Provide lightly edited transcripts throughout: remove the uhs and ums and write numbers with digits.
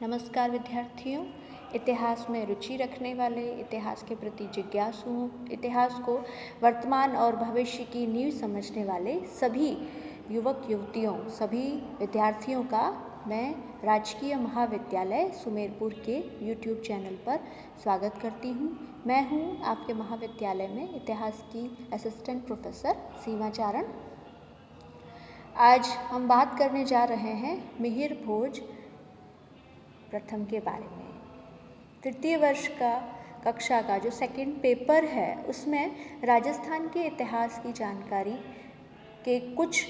नमस्कार विद्यार्थियों। इतिहास में रुचि रखने वाले, इतिहास के प्रति जिज्ञासुओं, इतिहास को वर्तमान और भविष्य की नींव समझने वाले सभी युवक युवतियों, सभी विद्यार्थियों का मैं राजकीय महाविद्यालय सुमेरपुर के YouTube चैनल पर स्वागत करती हूँ। मैं हूँ आपके महाविद्यालय में इतिहास की असिस्टेंट प्रोफेसर सीमा चारण। आज हम बात करने जा रहे हैं मिहिर भोज प्रथम के बारे में। तृतीय वर्ष का कक्षा का जो सेकंड पेपर है उसमें राजस्थान के इतिहास की जानकारी के कुछ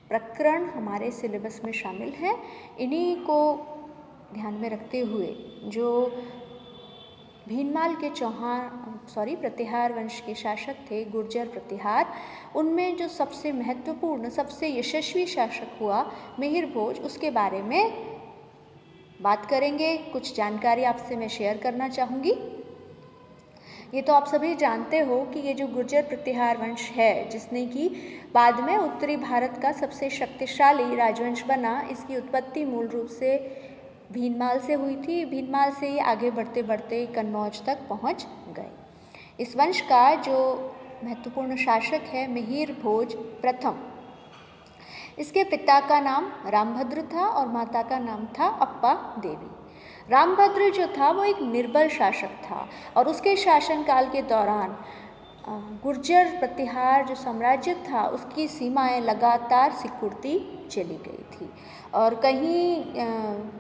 प्रकरण हमारे सिलेबस में शामिल हैं। इन्हीं को ध्यान में रखते हुए जो भीनमाल के प्रतिहार वंश के शासक थे गुर्जर प्रतिहार, उनमें जो सबसे महत्वपूर्ण, सबसे यशस्वी शासक हुआ मिहिर भोज, उसके बारे में बात करेंगे। कुछ जानकारी आपसे मैं शेयर करना चाहूँगी। ये तो आप सभी जानते हो कि ये जो गुर्जर प्रतिहार वंश है, जिसने कि बाद में उत्तरी भारत का सबसे शक्तिशाली राजवंश बना, इसकी उत्पत्ति मूल रूप से भीनमाल से हुई थी। भीनमाल से ये आगे बढ़ते बढ़ते कन्नौज तक पहुँच गए। इस वंश का जो महत्वपूर्ण शासक है मिहिर भोज प्रथम। इसके पिता का नाम रामभद्र था और माता का नाम था अप्पा देवी। रामभद्र जो था वो एक निर्बल शासक था और उसके शासनकाल के दौरान गुर्जर प्रतिहार जो साम्राज्य था उसकी सीमाएं लगातार सिकुड़ती चली गई थी। और कहीं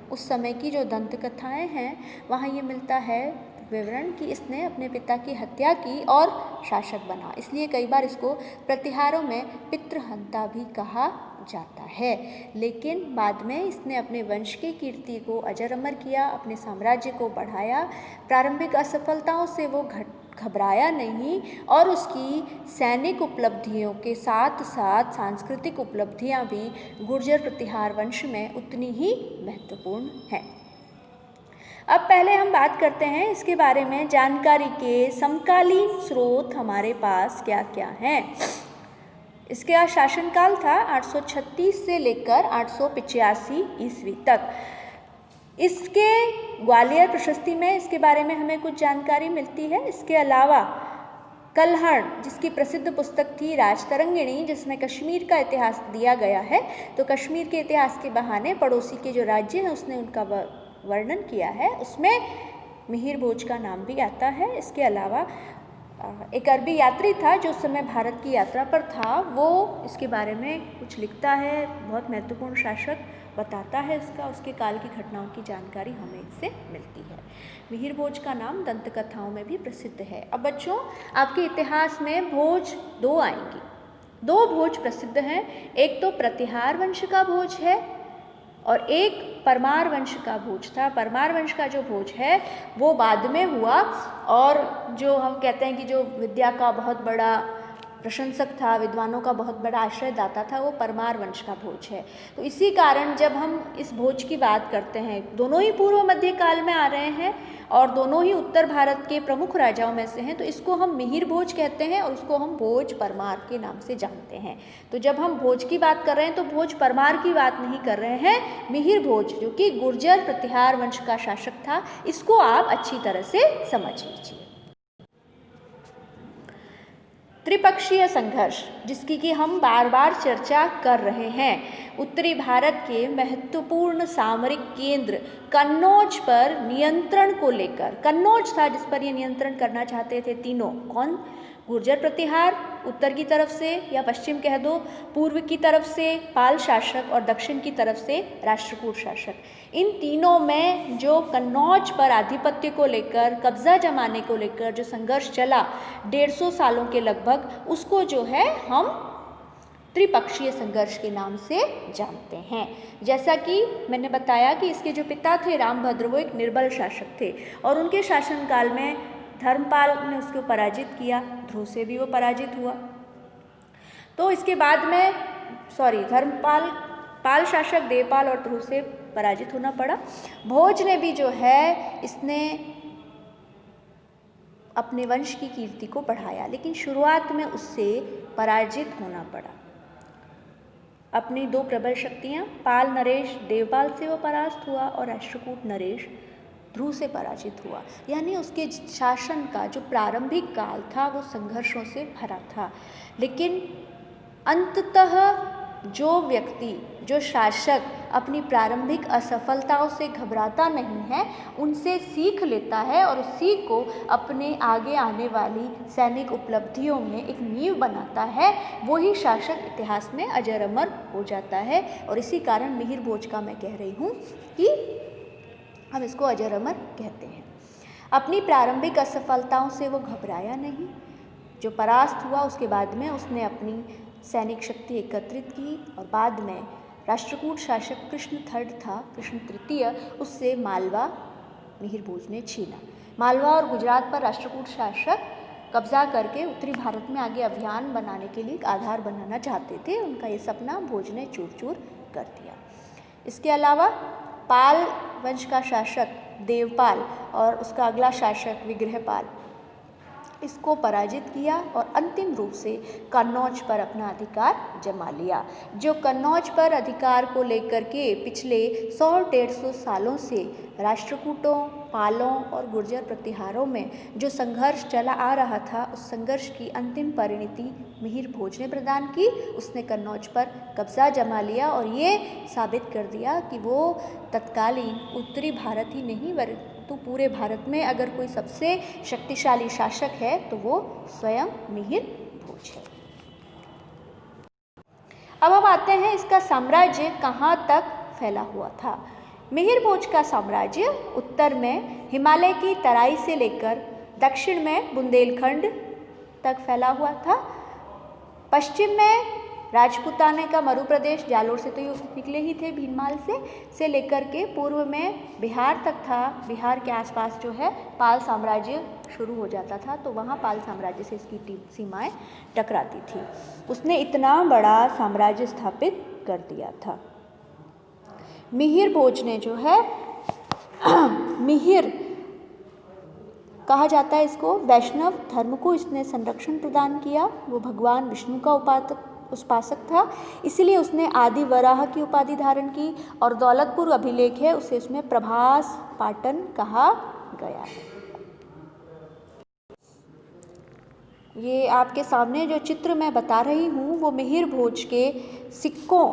उस समय की जो दंत कथाएं हैं वहाँ ये मिलता है विवरण कि इसने अपने पिता की हत्या की और शासक बना। इसलिए कई बार इसको प्रतिहारों में पितृहंता भी कहा जाता है। लेकिन बाद में इसने अपने वंश की कीर्ति को अजर अमर किया, अपने साम्राज्य को बढ़ाया। प्रारंभिक असफलताओं से वो घबराया नहीं और उसकी सैनिक उपलब्धियों के साथ साथ सांस्कृतिक उपलब्धियां भी गुर्जर प्रतिहार वंश में उतनी ही महत्वपूर्ण हैं। अब पहले हम बात करते हैं इसके बारे में जानकारी के समकालीन स्रोत हमारे पास क्या क्या हैं। इसका शासनकाल था 836 से लेकर 885 ईस्वी तक। इसके ग्वालियर प्रशस्ति में इसके बारे में हमें कुछ जानकारी मिलती है। इसके अलावा कल्हण, जिसकी प्रसिद्ध पुस्तक थी राजतरंगिणी, जिसमें कश्मीर का इतिहास दिया गया है, तो कश्मीर के इतिहास के बहाने पड़ोसी के जो राज्य हैं उसने उनका वर्णन किया है, उसमें मिहिर भोज का नाम भी आता है। इसके अलावा एक अरबी यात्री था जो उस समय भारत की यात्रा पर था, वो इसके बारे में कुछ लिखता है, बहुत महत्वपूर्ण शासक बताता है इसका, उसके काल की घटनाओं की जानकारी हमें इससे मिलती है। मिहिर भोज का नाम दंत कथाओं में भी प्रसिद्ध है। अब बच्चों, आपके इतिहास में भोज दो आएंगी। दो भोज प्रसिद्ध हैं, एक तो प्रतिहार वंश का भोज है और एक परमार वंश का भोज था। परमार वंश का जो भोज है वो बाद में हुआ और जो हम कहते हैं कि जो विद्या का बहुत बड़ा प्रशंसक था, विद्वानों का बहुत बड़ा आश्रयदाता था, वो परमार वंश का भोज है। तो इसी कारण जब हम इस भोज की बात करते हैं, दोनों ही पूर्व मध्य काल में आ रहे हैं और दोनों ही उत्तर भारत के प्रमुख राजाओं में से हैं, तो इसको हम मिहिर भोज कहते हैं और उसको हम भोज परमार के नाम से जानते हैं। तो जब हम भोज की बात कर रहे हैं तो भोज परमार की बात नहीं कर रहे हैं। मिहिर भोज जो कि गुर्जर प्रतिहार वंश का शासक था, इसको आप अच्छी तरह से समझ लीजिए। त्रिपक्षीय संघर्ष, जिसकी कि हम बार बार चर्चा कर रहे हैं, उत्तरी भारत के महत्वपूर्ण सामरिक केंद्र कन्नौज पर नियंत्रण को लेकर। कन्नौज था जिस पर ये नियंत्रण करना चाहते थे तीनों। कौन? गुर्जर प्रतिहार उत्तर की तरफ से, या पश्चिम कह दो, पूर्व की तरफ से पाल शासक और दक्षिण की तरफ से राष्ट्रकूट शासक। इन तीनों में जो कन्नौज पर आधिपत्य को लेकर, कब्जा जमाने को लेकर जो संघर्ष चला 150 सालों के लगभग, उसको जो है हम त्रिपक्षीय संघर्ष के नाम से जानते हैं। जैसा कि मैंने बताया कि इसके जो पिता थे रामभद्र, वो एक निर्बल शासक थे और उनके शासनकाल में धर्मपाल ने उसको पराजित किया, ध्रुव से भी वो पराजित हुआ। तो इसके बाद में पाल शासक देवपाल और ध्रुव से पराजित होना पड़ा। भोज ने भी जो है इसने अपने वंश की कीर्ति को बढ़ाया, लेकिन शुरुआत में उससे पराजित होना पड़ा। अपनी दो प्रबल शक्तियाँ, पाल नरेश देवपाल से वो परास्त हुआ और राष्ट्रकूट नरेश ध्रुव से पराजित हुआ। यानी उसके शासन का जो प्रारंभिक काल था वो संघर्षों से भरा था, लेकिन अंततः जो व्यक्ति, जो शासक अपनी प्रारंभिक असफलताओं से घबराता नहीं है, उनसे सीख लेता है और उसी को अपने आगे आने वाली सैनिक उपलब्धियों में एक नींव बनाता है, वही शासक इतिहास में अजर अमर हो जाता है। और इसी कारण मिहिर भोज का मैं कह रही हूँ कि हम इसको अजर अमर कहते हैं। अपनी प्रारंभिक असफलताओं से वो घबराया नहीं, जो परास्त हुआ उसके बाद में उसने अपनी सैनिक शक्ति एकत्रित की और बाद में राष्ट्रकूट शासक कृष्ण थर्ड था, कृष्ण तृतीय, उससे मालवा मिहिर भोज ने छीना। मालवा और गुजरात पर राष्ट्रकूट शासक कब्जा करके उत्तरी भारत में आगे अभियान बनाने के लिए एक आधार बनाना चाहते थे। उनका ये सपना भोज ने चूर चूर कर दिया। इसके अलावा पाल वंश का शासक देवपाल और उसका अगला शासक विग्रहपाल, इसको पराजित किया और अंतिम रूप से कन्नौज पर अपना अधिकार जमा लिया। जो कन्नौज पर अधिकार को लेकर के पिछले 100-150 सालों से राष्ट्रकूटों, पालों और गुर्जर प्रतिहारों में जो संघर्ष चला आ रहा था, उस संघर्ष की अंतिम परिणति मिहिर भोज ने प्रदान की। उसने कन्नौज पर कब्जा जमा लिया और ये साबित कर दिया कि वो तत्कालीन उत्तरी भारत ही नहीं तो पूरे भारत में अगर कोई सबसे शक्तिशाली शासक है तो वो स्वयं मिहिर भोज है। अब हम आते हैं इसका साम्राज्य कहाँ तक फैला हुआ था। मिहिर भोज का साम्राज्य उत्तर में हिमालय की तराई से लेकर दक्षिण में बुंदेलखंड तक फैला हुआ था। पश्चिम में राजपूताने का मरु प्रदेश, जालोर से तो निकले ही थे भीनमाल से लेकर के पूर्व में बिहार तक था। बिहार के आसपास जो है पाल साम्राज्य शुरू हो जाता था, तो वहाँ पाल साम्राज्य से इसकी सीमाएं टकराती थी। उसने इतना बड़ा साम्राज्य स्थापित कर दिया था। मिहिर भोज ने जो है मिहिर कहा जाता है इसको, वैष्णव धर्म को इसने संरक्षण प्रदान किया। वो भगवान विष्णु का उपासक था, इसीलिए उसने आदि वराह की उपाधि धारण की और दौलतपुर अभिलेख है उसे उसमें प्रभास पाटन कहा गया है। ये आपके सामने जो चित्र मैं बता रही हूँ वो मिहिर भोज के सिक्कों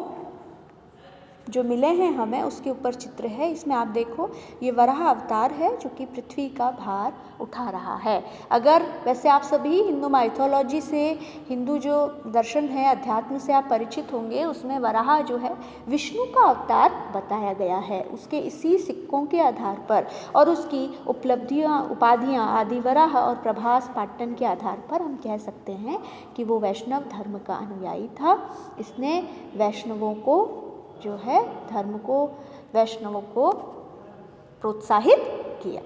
जो मिले हैं हमें उसके ऊपर चित्र है। इसमें आप देखो ये वराह अवतार है जो कि पृथ्वी का भार उठा रहा है। अगर वैसे आप सभी हिंदू माइथोलॉजी से, हिंदू जो दर्शन है, अध्यात्म से आप परिचित होंगे, उसमें वराह जो है विष्णु का अवतार बताया गया है। उसके इसी सिक्कों के आधार पर और उसकी उपलब्धियाँ, उपाधियाँ आदि वराह और प्रभास पाटन के आधार पर हम कह सकते हैं कि वो वैष्णव धर्म का अनुयायी था। इसने वैष्णवों को जो है धर्म को, वैष्णवों को प्रोत्साहित किया।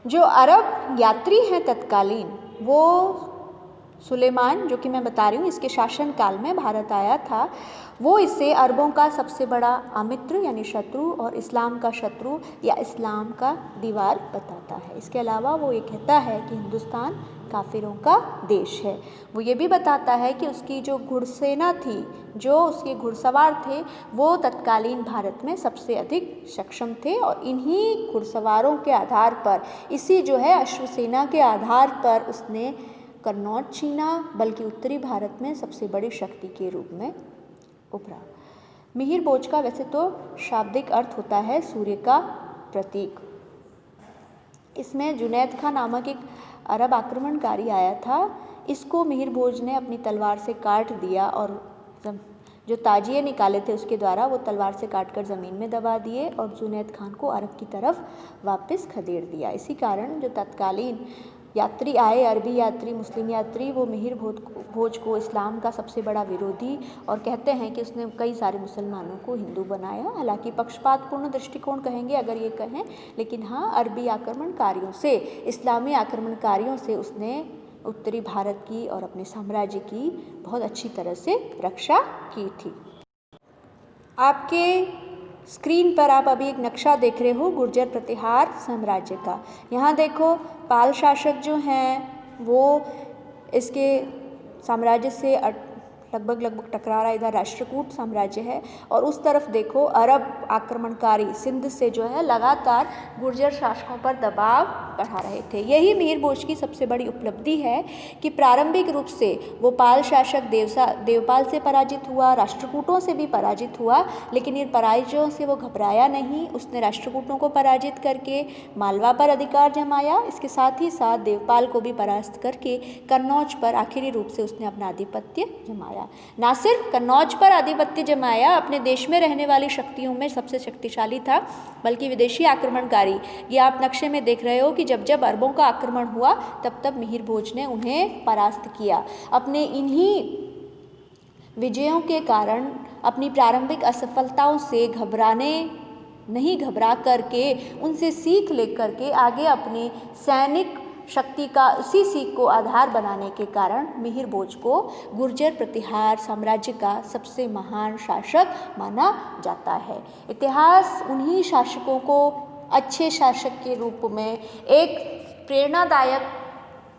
जो अरब यात्री हैं तत्कालीन, वो सुलेमान जो कि मैं बता रही हूँ इसके शासन काल में भारत आया था, वो इसे अरबों का सबसे बड़ा अमित्र यानी शत्रु और इस्लाम का शत्रु या इस्लाम का दीवार बताता है। इसके अलावा वो ये कहता है कि हिंदुस्तान काफिरों का देश है। वो ये भी बताता है कि उसकी जो घुड़सेना थी, जो उसके घुड़सवार थे, वो तत्कालीन भारत में सबसे अधिक सक्षम थे और इन्हीं घुड़सवारों के आधार पर, इसी जो है अश्वसेना के आधार पर उसने कन्नौज छीना, बल्कि उत्तरी भारत में सबसे बड़ी शक्ति के रूप में उभरा। मिहिर भोज का वैसे तो शाब्दिक अर्थ होता है सूर्य का प्रतीक। इसमें जुनैद खां नामक एक अरब आक्रमणकारी आया था, इसको मिहिर भोज ने अपनी तलवार से काट दिया और जो ताजिए निकाले थे उसके द्वारा वो तलवार से काटकर ज़मीन में दबा दिए और जुनैद खान को अरब की तरफ वापस खदेड़ दिया। इसी कारण जो तत्कालीन यात्री आए, अरबी यात्री, मुस्लिम यात्री, वो मिहिर भोज को इस्लाम का सबसे बड़ा विरोधी और कहते हैं कि उसने कई सारे मुसलमानों को हिंदू बनाया। हालांकि पक्षपातपूर्ण दृष्टिकोण कहेंगे अगर ये कहें, लेकिन हाँ, अरबी आक्रमणकारियों से, इस्लामी आक्रमणकारियों से उसने उत्तरी भारत की और अपने साम्राज्य की बहुत अच्छी तरह से रक्षा की थी। आपके स्क्रीन पर आप अभी एक नक्शा देख रहे हो गुर्जर प्रतिहार साम्राज्य का। यहाँ देखो पाल शासक जो हैं वो इसके साम्राज्य से लगभग टकरा रहा इधर राष्ट्रकूट साम्राज्य है, और उस तरफ देखो अरब आक्रमणकारी सिंध से जो है लगातार गुर्जर शासकों पर दबाव बढ़ा रहे थे। यही मिहिर भोज की सबसे बड़ी उपलब्धि है कि प्रारंभिक रूप से वो पाल शासक देवपाल से पराजित हुआ, राष्ट्रकूटों से भी पराजित हुआ, लेकिन इन पराजयों से वो घबराया नहीं। उसने राष्ट्रकूटों को पराजित करके मालवा पर अधिकार जमाया, इसके साथ ही साथ देवपाल को भी परास्त करके कन्नौज पर आखिरी रूप से उसने अपना आधिपत्य जमाया। ना सिर्फ कन्नौज पर आधिपत्य जमाया, अपने देश में रहने वाली शक्तियों में सबसे शक्तिशाली था, बल्कि विदेशी आक्रमणकारी, ये आप नक्शे में देख रहे हो कि जब जब अरबों का आक्रमण हुआ तब तब मिहिर भोज ने उन्हें परास्त किया। अपने इन्हीं विजयों के कारण, अपनी प्रारंभिक असफलताओं से नहीं घबरा करके, उनसे सीख लेकर के आगे अपनी सैनिक शक्ति का उसी सीख को आधार बनाने के कारण मिहिर भोज को गुर्जर प्रतिहार साम्राज्य का सबसे महान शासक माना जाता है। इतिहास उन्हीं शासकों को अच्छे शासक के रूप में, एक प्रेरणादायक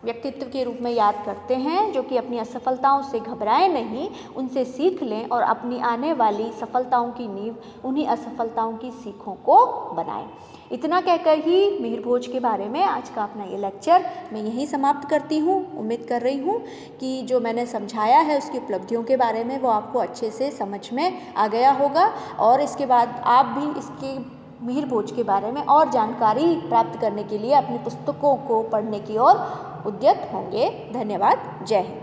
व्यक्तित्व के रूप में याद करते हैं, जो कि अपनी असफलताओं से घबराए नहीं, उनसे सीख लें और अपनी आने वाली सफलताओं की नींव उन्हीं असफलताओं की सीखों को बनाएं। इतना कहकर ही मिहिर भोज के बारे में आज का अपना ये लेक्चर मैं यहीं समाप्त करती हूँ। उम्मीद कर रही हूँ कि जो मैंने समझाया है उसकी उपलब्धियों के बारे में वो आपको अच्छे से समझ में आ गया होगा, और इसके बाद आप भी इसके मिहिर भोज के बारे में और जानकारी प्राप्त करने के लिए अपनी पुस्तकों को पढ़ने की ओर उद्यत होंगे। धन्यवाद। जय हिंद।